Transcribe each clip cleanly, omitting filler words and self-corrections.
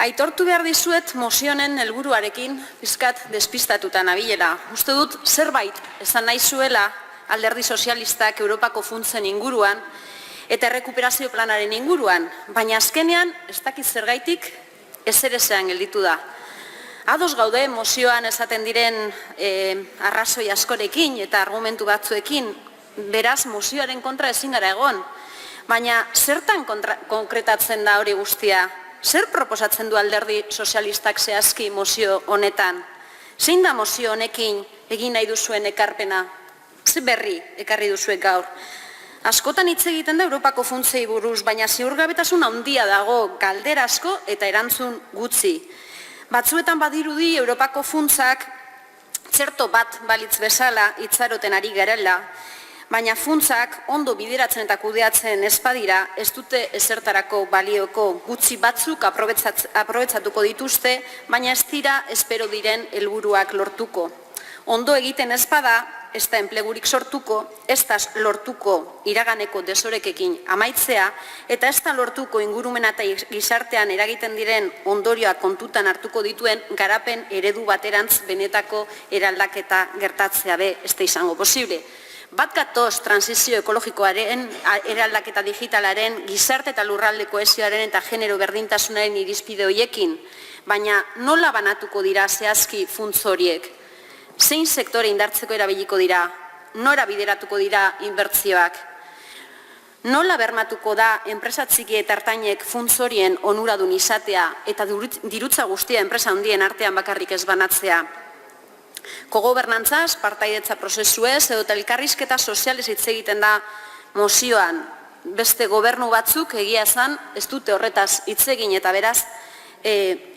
Aitortu behar dizuet mozionen helburuarekin pizkat despistatuta nabilela. Uste dut zerbait esan nahi zuela Alderdi Sozialistak Europako funtsen inguruan eta errekuperazio planaren inguruan, baina azkenean ez dakit zergaitik ezerezean gelditu da. Ados gaude mozioan esaten diren arrazoi askorekin eta argumentu batzuekin, beraz mozioaren kontra ezin gara egon, baina zertan konkretatzen da hori guztia? Zer proposatzen du Alderdi Sozialistak zehazki mozio honetan? Zein da mozio honekin egin nahi duzuen ekarpena? Ze berri ekarri duzuek gaur? Askotan hitz egiten da Europako funtsei buruz, baina ziurgabetasun handia dago, galdera asko eta erantzun gutxi. Batzuetan badirudi Europako funtsak txerto bat balitz bezala itxaroten ari garela, baina funtsak ondo bideratzen eta kudeatzen ez badira, ez dute ezertarako balioko, gutxi batzuk aprobetxatuko dituzte, baina ez dira espero diren helburuak lortuko. Ondo egiten ez bada, ez da enplegurik sortuko, ez da lortuko iraganeko desorekekin amaitzea, eta ez da lortuko ingurumena eta gizartean eragiten diren ondorioak kontutan hartuko dituen garapen eredu baterantz benetako eraldaketa gertatzea be, ez da izango posible. Bat gatoz transizio ekologikoaren, eraldaketa digitalaren, gizarte eta lurralde kohesioaren eta genero berdintasunaren irizpide horiekin, baina nola banatuko dira zehazki funts horiek? Zein sektore indartzeko erabiliko dira? Nora bideratuko dira inbertsioak? Nola bermatuko da enpresa txiki eta ertainek funts horien onuradun izatea eta dirutza guztia enpresa handien artean bakarrik ez banatzea? Kogobernantzaz, partaidetza prozesuez edo elkarrizketa sozialez hitz egiten da mozioan. Beste gobernu batzuk egia esan ez dute horretaz hitz egin eta beraz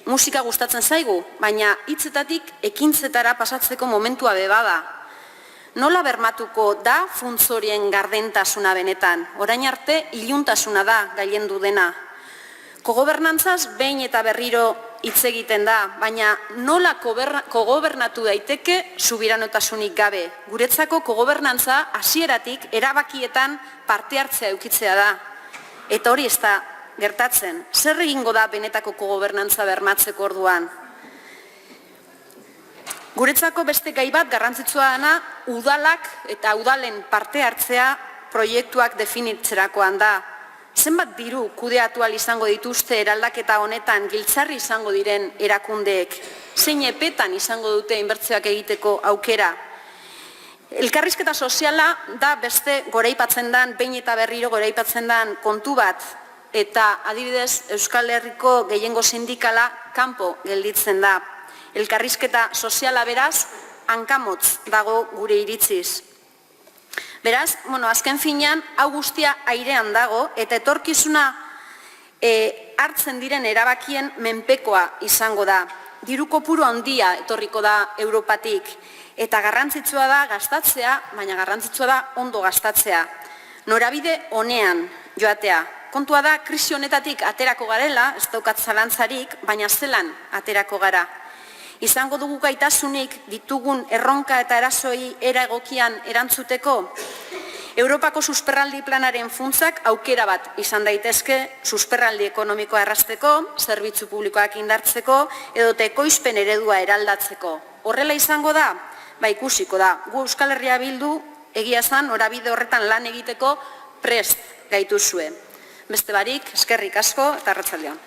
musika gustatzen zaigu, baina hitzetatik ekintzetara pasatzeko momentua bebada. Nola bermatuko da funts horien gardentasuna benetan? Orain arte iluntasuna da gailendu dena. Kogobernantzaz behin eta berriro hitz egiten da, baina nola kogobernatu daiteke subiranontasunik gabe. Guretzako kogobernantza hasieratik erabakietan parte hartzea edukitzea da. Eta hori ez da gertatzen. Zer egingo da benetako kogobernantza bermatzeko orduan? Guretzako beste gai bat garrantzitsua dena udalak eta udalen parte hartzea proiektuak definitzerakoan da. Zenbat diru kudeatu ahal izango dituzte eraldaketa honetan giltzarri izango diren erakundeek? Zein epetan izango dute inbertsioak egiteko aukera? Elkarrizketa soziala da beste goraipatzen den, behin eta berriro goraipatzen den kontu bat, eta adibidez Euskal Herriko gehiengo sindikala kanpo gelditzen da. Elkarrizketa soziala beraz, hankamotz dago gure iritziz. Beraz, azken finean, hau guztia airean dago, eta etorkizuna hartzen diren erabakien menpekoa izango da. Diru kopuru handia etorriko da Europatik, eta garrantzitsua da gastatzea, baina garrantzitsua da ondo gastatzea. Norabide honean joatea. Kontua da, krisi honetatik aterako garela, ez daukat zalantzarik, baina zelan aterako gara. Izango dugu gaitasunik ditugun erronka eta erazoi era egokian erantzuteko? Europako susperraldi planaren funtsak aukera bat izan daitezke susperraldi ekonomikoa errazteko, zerbitzu publikoak indartzeko edo ekoizpen eredua eraldatzeko. Horrela izango da? Ba ikusiko da. Gu Euskal Herria Bildu egia esan norabide horretan lan egiteko prest gaituzue. Beste barik, eskerrik asko eta arratsaldeon.